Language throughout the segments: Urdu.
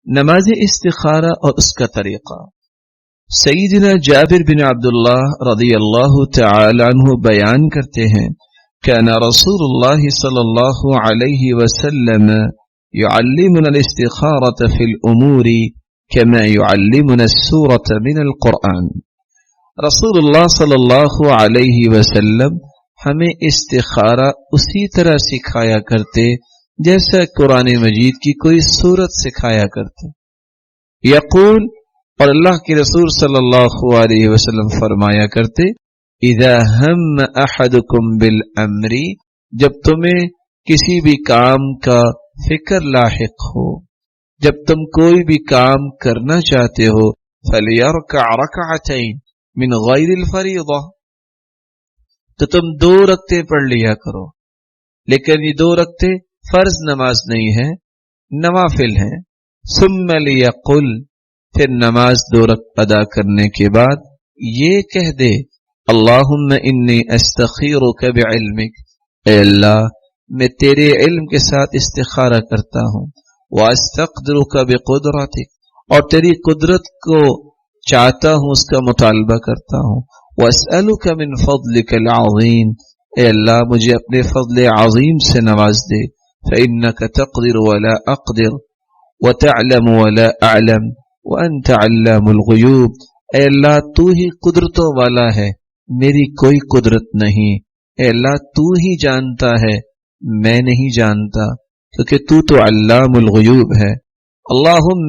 نماز استخارہ اور اس کا طریقہ۔ سیدنا جابر بن عبداللہ رضی اللہ تعالی عنہ بیان کرتے ہیں كان رسول الله صلى الله عليه وسلم يعلمنا الاستخارة في الأمور كما يعلمنا السورة من القرآن۔ رسول اللہ صلی اللہ علیہ وسلم ہمیں استخارہ اسی طرح سکھایا کرتے جیسا قرآن مجید کی کوئی سورت سکھایا کرتے۔ یقول، اور اللہ کے رسول صلی اللہ علیہ وسلم فرمایا کرتے، اذا ہم احدکم بالامر، جب تمہیں کسی بھی کام کا فکر لاحق ہو، جب تم کوئی بھی کام کرنا چاہتے ہو، فلیرکع رکعتین من غیر الفریضہ، تو تم 2 رکعتیں پڑھ لیا کرو، لیکن یہ 2 رکعتیں فرض نماز نہیں ہے، نوافل ہیں۔ ثم لیقل، پھر نماز 2 رکعت ادا کرنے کے بعد یہ کہہ دے، اللہم انی استخیرک بعلمک، اے اللہ میں تیرے علم کے ساتھ استخارہ کرتا ہوں، واستقدرک بقدرتک، اور تیری قدرت کو چاہتا ہوں، اس کا مطالبہ کرتا ہوں، واسألک من فضلک العظیم، اے اللہ مجھے اپنے فضل عظیم سے نواز دے، فإنک تقدر ولا اقدر وتعلم ولا اعلم وانت علام الغیوب، اے اللہ تو ہی قدرتوں والا ہے، میری کوئی قدرت نہیں، اے اللہ تو ہی جانتا ہے، میں نہیں جانتا، کیونکہ تو علام الغیوب ہے۔ اللہم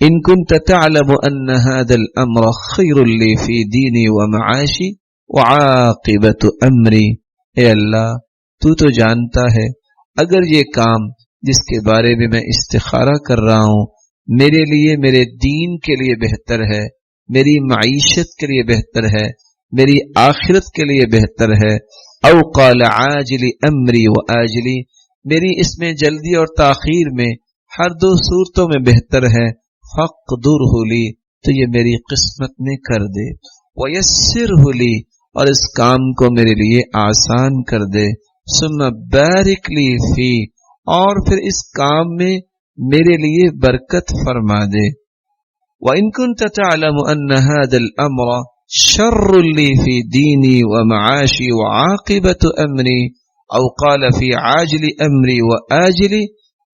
ان كنت تعلم ان هذا الامر خیر لی فی دینی ومعاشی وعاقبت امری، اے اللہ تو جانتا ہے اگر یہ کام جس کے بارے میں میں استخارہ کر رہا ہوں میرے لیے، میرے دین کے لیے بہتر ہے، میری معیشت کے لیے بہتر ہے، میری آخرت کے لیے بہتر ہے، او قال عاجلی امری و آجلی، میری اس میں جلدی اور تاخیر میں ہر 2 صورتوں میں بہتر ہے، فاقدرہ لی، تو یہ میری قسمت میں کر دے، ویسرہ لی، اور اس کام کو میرے لیے آسان کر دے، ثم بارک لی فی، اور پھر اس کام میں میرے لیے برکت فرما دے، وَإِن كُنْتَ تَعْلَمُ أَنَّ هَذَا الْأَمْرَ شَرٌّ لِّي فِي دِينِي وَمَعَاشِي وَعَاقِبَةُ أَمْرِي، او قال فی عاجل امری وآجلی،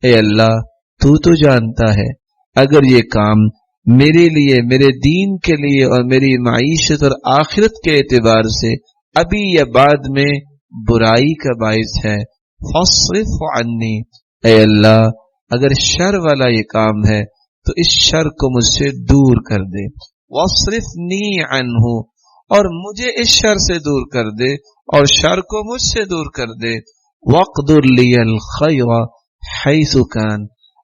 اے اللہ تو جانتا ہے اگر یہ کام میرے لیے، میرے دین کے لیے اور میری معیشت اور آخرت کے اعتبار سے ابھی یا بعد میں برائی کا باعث ہے، فاصرف عنی، اے اللہ اگر شر والا یہ کام ہے تو اس شر کو مجھ سے دور کر دے، واصرفنی عنہ، اور مجھے اس شر سے دور کر دے اور شر کو مجھ سے دور کر دے، واقدر لی الخیر حیث کان،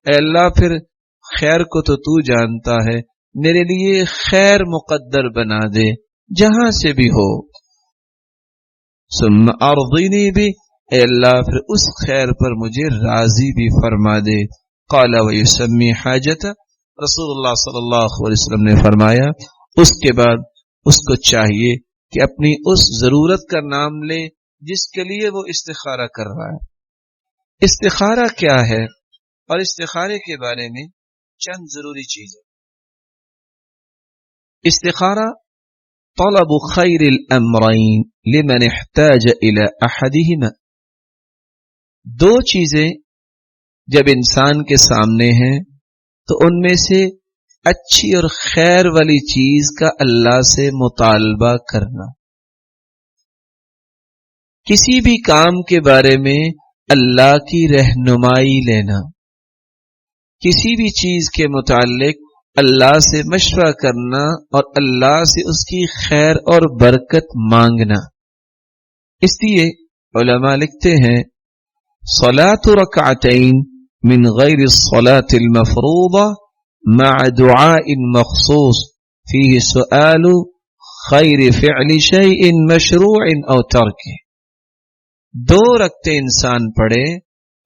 اے اللہ پھر خیر کو تو جانتا ہے، میرے لیے خیر مقدر بنا دے جہاں سے بھی ہو، ثم ارضنی بھی، اے اللہ پھر اس خیر پر مجھے راضی بھی فرما دے۔ قال ویسمی حاجت، رسول اللہ صلی اللہ علیہ وسلم نے فرمایا اس کے بعد اس کو چاہیے کہ اپنی اس ضرورت کا نام لے جس کے لیے وہ استخارہ کر رہا ہے۔ استخارہ کیا ہے اور استخارے کے بارے میں چند ضروری چیزیں۔ استخارہ طلب خیر الامرین لمن احتاج الى احدہما، 2 چیزیں جب انسان کے سامنے ہیں تو ان میں سے اچھی اور خیر والی چیز کا اللہ سے مطالبہ کرنا، کسی بھی کام کے بارے میں اللہ کی رہنمائی لینا، کسی بھی چیز کے متعلق اللہ سے مشورہ کرنا اور اللہ سے اس کی خیر اور برکت مانگنا۔ اس لیے علماء لکھتے ہیں صلاۃ رکعتین من غیر الصلاۃ المفروضہ مع دعاء مخصوص فیہ سؤال خیر فعل شیء مشروع او ترک، 2 رکعتیں انسان پڑھے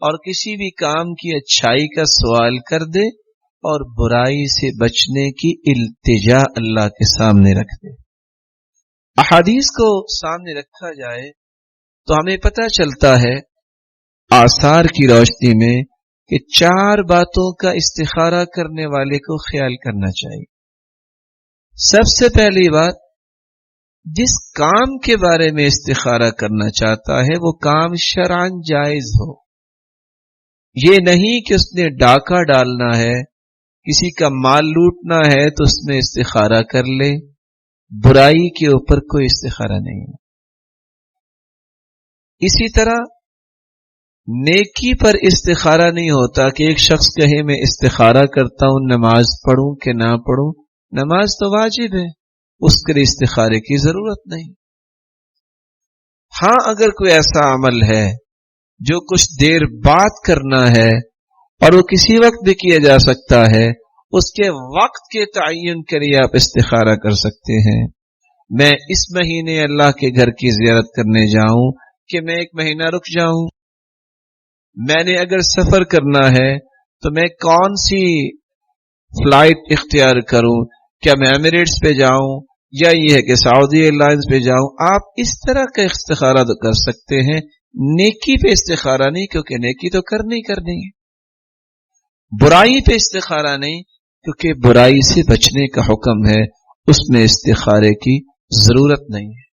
اور کسی بھی کام کی اچھائی کا سوال کر دے اور برائی سے بچنے کی التجا اللہ کے سامنے رکھ دے۔ احادیث کو سامنے رکھا جائے تو ہمیں پتہ چلتا ہے آثار کی روشنی میں کہ 4 باتوں کا استخارہ کرنے والے کو خیال کرنا چاہیے۔ سب سے پہلی بات، جس کام کے بارے میں استخارہ کرنا چاہتا ہے وہ کام شرعاً جائز ہو۔ یہ نہیں کہ اس نے ڈاکہ ڈالنا ہے، کسی کا مال لوٹنا ہے تو اس میں استخارہ کر لے۔ برائی کے اوپر کوئی استخارہ نہیں ہے۔ اسی طرح نیکی پر استخارہ نہیں ہوتا کہ ایک شخص کہے میں استخارہ کرتا ہوں نماز پڑھوں کہ نہ پڑھوں۔ نماز تو واجب ہے، اس کے لیے استخارے کی ضرورت نہیں۔ ہاں اگر کوئی ایسا عمل ہے جو کچھ دیر بعد کرنا ہے اور وہ کسی وقت بھی کیا جا سکتا ہے، اس کے وقت کے تعین کے لیے آپ استخارہ کر سکتے ہیں۔ میں اس مہینے اللہ کے گھر کی زیارت کرنے جاؤں کہ میں 1 مہینہ رک جاؤں؟ میں نے اگر سفر کرنا ہے تو میں کون سی فلائٹ اختیار کروں؟ کیا میں ایمریٹس پہ جاؤں یا یہ ہے کہ سعودی ایئر لائنز پہ جاؤں؟ آپ اس طرح کا استخارہ تو کر سکتے ہیں، نیکی پہ استخارہ نہیں، کیونکہ نیکی تو کرنی ہے۔ برائی پہ استخارہ نہیں، کیونکہ برائی سے بچنے کا حکم ہے، اس میں استخارے کی ضرورت نہیں ہے۔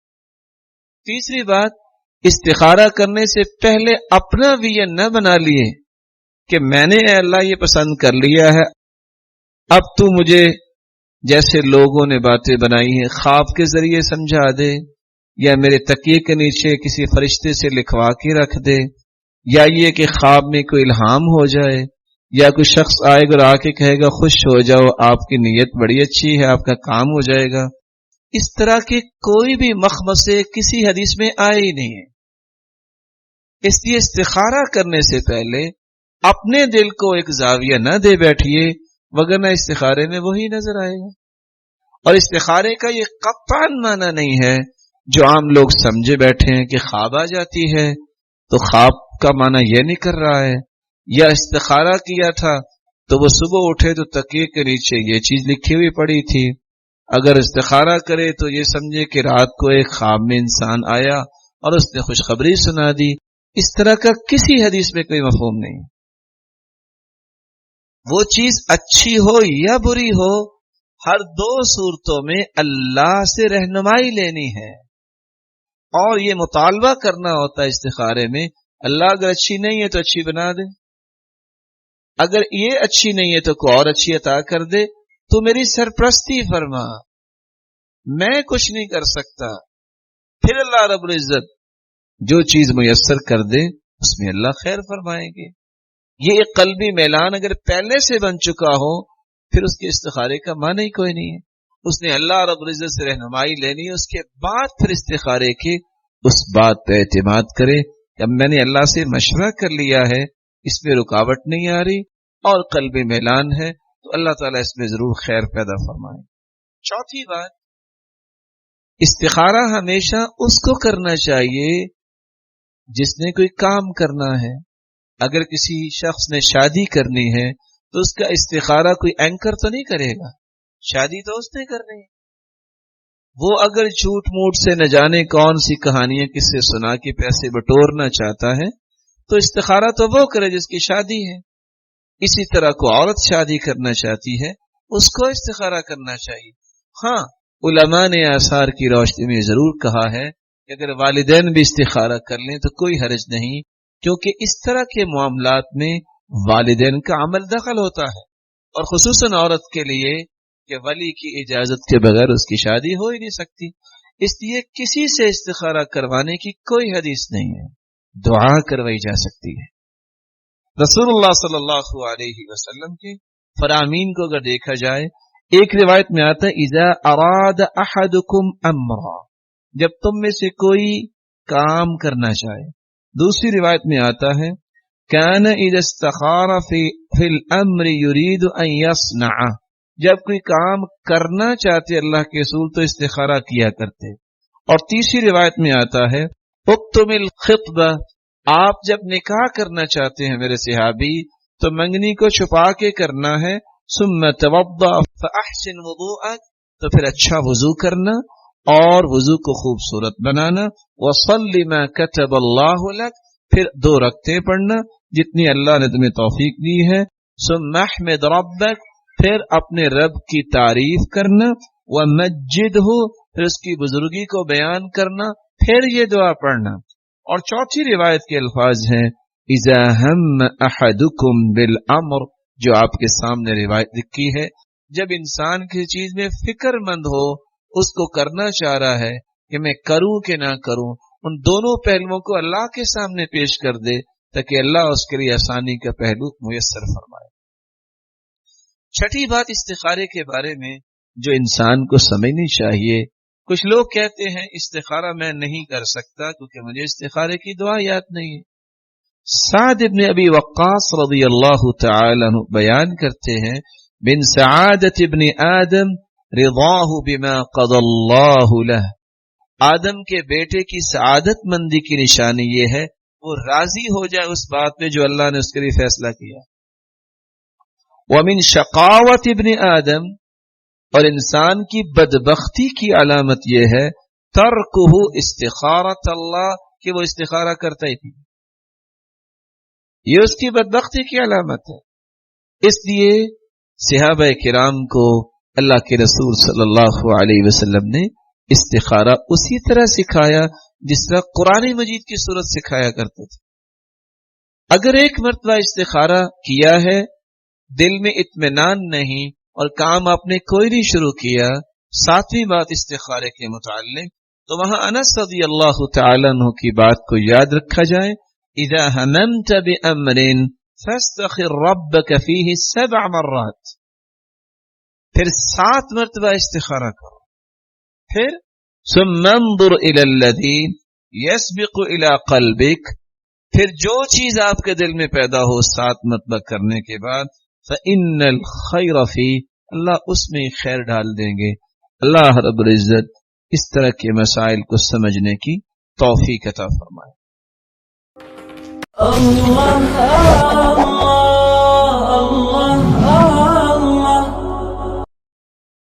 تیسری بات، استخارہ کرنے سے پہلے اپنا بھی یہ نہ بنا لیے کہ میں نے اے اللہ یہ پسند کر لیا ہے، اب تو مجھے جیسے لوگوں نے باتیں بنائی ہیں خواب کے ذریعے سمجھا دے، یا میرے تکیے کے نیچے کسی فرشتے سے لکھوا کے رکھ دے، یا یہ کہ خواب میں کوئی الہام ہو جائے، یا کوئی شخص آئے گا اور آ کے کہے گا خوش ہو جاؤ آپ کی نیت بڑی اچھی ہے آپ کا کام ہو جائے گا۔ اس طرح کے کوئی بھی مخمصے کسی حدیث میں آئے ہی نہیں ہے۔ اس لیے استخارہ کرنے سے پہلے اپنے دل کو ایک زاویہ نہ دے بیٹھیے، وگرنہ استخارے میں وہی نظر آئے گا۔ اور استخارے کا یہ قطعاً معنی نہیں ہے جو عام لوگ سمجھے بیٹھے ہیں کہ خواب آ جاتی ہے تو خواب کا معنی یہ نہیں کر رہا ہے، یا استخارہ کیا تھا تو وہ صبح اٹھے تو تکیے کے نیچے یہ چیز لکھی ہوئی پڑی تھی۔ اگر استخارہ کرے تو یہ سمجھے کہ رات کو ایک خواب میں انسان آیا اور اس نے خوشخبری سنا دی۔ اس طرح کا کسی حدیث میں کوئی مفہوم نہیں۔ وہ چیز اچھی ہو یا بری ہو، ہر 2 صورتوں میں اللہ سے رہنمائی لینی ہے اور یہ مطالبہ کرنا ہوتا ہے استخارے میں، اللہ اگر اچھی نہیں ہے تو اچھی بنا دے، اگر یہ اچھی نہیں ہے تو کوئی اور اچھی عطا کر دے، تو میری سرپرستی فرما، میں کچھ نہیں کر سکتا۔ پھر اللہ رب العزت جو چیز میسر کر دے اس میں اللہ خیر فرمائیں گے۔ یہ ایک قلبی میلان اگر پہلے سے بن چکا ہو پھر اس کے استخارے کا معنی ہی کوئی نہیں ہے۔ اس نے اللہ رب العزت سے رہنمائی لینی ہے، اس کے بعد پھر استخارے کے اس بات پہ اعتماد کرے کہ اب میں نے اللہ سے مشورہ کر لیا ہے، اس میں رکاوٹ نہیں آ رہی اور قلبی میلان ہے تو اللہ تعالیٰ اس میں ضرور خیر پیدا فرمائے۔ چوتھی بات، استخارہ ہمیشہ اس کو کرنا چاہیے جس نے کوئی کام کرنا ہے۔ اگر کسی شخص نے شادی کرنی ہے تو اس کا استخارہ کوئی اینکر تو نہیں کرے گا، شادی تو اس نے کرنی ہے۔ وہ اگر جھوٹ موٹ سے نہ جانے کون سی کہانیاں کس سے سنا کے پیسے بٹورنا چاہتا ہے تو استخارہ تو وہ کرے جس کی شادی ہے۔ اسی طرح کو عورت شادی کرنا چاہتی ہے اس کو استخارہ کرنا چاہیے۔ ہاں علماء نے آثار کی روشنی میں ضرور کہا ہے کہ اگر والدین بھی استخارہ کر لیں تو کوئی حرج نہیں، کیونکہ اس طرح کے معاملات میں والدین کا عمل دخل ہوتا ہے، اور خصوصاً عورت کے لیے کہ ولی کی اجازت کے بغیر اس کی شادی ہو ہی نہیں سکتی۔ اس لیے کسی سے استخارہ کروانے کی کوئی حدیث نہیں ہے، دعا کروائی جا سکتی ہے۔ رسول اللہ صلی اللہ علیہ وسلم کے فرامین کو اگر دیکھا جائے، ایک روایت میں آتا ہے اذا اراد احدکم امرا، جب تم میں سے کوئی کام کرنا چاہے۔ دوسری روایت میں آتا ہے کان اذا استخار فی الامر یرید ان یصنع، جب کوئی کام کرنا چاہتے اللہ کے رسول تو استخارہ کیا کرتے۔ اور تیسری روایت میں آتا ہے اکتم الخطبہ، آپ جب نکاح کرنا چاہتے ہیں میرے صحابی تو منگنی کو چھپا کے کرنا ہے، ثم توضأ فاحسن وضوءک، تو پھر اچھا وضو کرنا اور وضو کو خوبصورت بنانا، وصل ما كتب اللہ لک، پھر 2 رکعتیں پڑھنا، جتنی اللہ نے تمہیں توفیق دی ہے. ثم احمد ربک، پھر اپنے رب کی تعریف کرنا. ومجدہ، پھر اس کی بزرگی کو بیان کرنا، پھر یہ دعا پڑھنا. اور چوتھی روایت کے الفاظ ہیں اذا ہم احدکم بالامر، جو آپ کے سامنے روایت لکھی ہے. جب انسان کسی چیز میں فکر مند ہو، اس کو کرنا چاہ رہا ہے کہ میں کروں کہ نہ کروں، ان دونوں پہلوؤں کو اللہ کے سامنے پیش کر دے تاکہ اللہ اس کے لیے آسانی کا پہلو میسر فرمائے. چھٹی بات استخارے کے بارے میں جو انسان کو سمجھنی چاہیے. کچھ لوگ کہتے ہیں استخارہ میں نہیں کر سکتا کیونکہ مجھے استخارے کی دعا یاد نہیں ہے. سعد بن ابی وقاص رضی اللہ تعالی عنہ بیان کرتے ہیں من سعادت ابن آدم رضاہ بما قضى اللہ لہ، آدم کے بیٹے کی سعادت مندی کی نشانی یہ ہے وہ راضی ہو جائے اس بات پہ جو اللہ نے اس کے لیے فیصلہ کیا. ومن شقاوت ابن آدم، اور انسان کی بدبختی کی علامت یہ ہے ترکہ استخارۃ اللہ، کہ وہ استخارہ کرتا ہی نہیں. یہ اس کی بدبختی کی علامت ہے. اس لیے صحابہ کرام کو اللہ کے رسول صلی اللہ علیہ وسلم نے استخارہ اسی طرح سکھایا جس طرح قرآن مجید کی صورت سکھایا کرتے تھے. اگر ایک مرتبہ استخارہ کیا ہے، دل میں اطمینان نہیں اور کام آپ نے کوئی نہیں شروع کیا، ساتویں بات استخارے کے متعلق، تو وہاں انس رضی اللہ تعالی عنہ کی بات کو یاد رکھا جائے اذا ہممت بامر فاستخر ربک فیہ 7 مرات، پھر 7 مرتبہ استخارہ کرو. پھر ثم انظر الى الذی یسبق الى قلبک، پھر جو چیز آپ کے دل میں پیدا ہو 7 مرتبہ کرنے کے بعد فإن الخیر فی، اللہ اس میں خیر ڈال دیں گے. اللہ رب العزت اس طرح کے مسائل کو سمجھنے کی توفیق عطا فرمائے. اللہ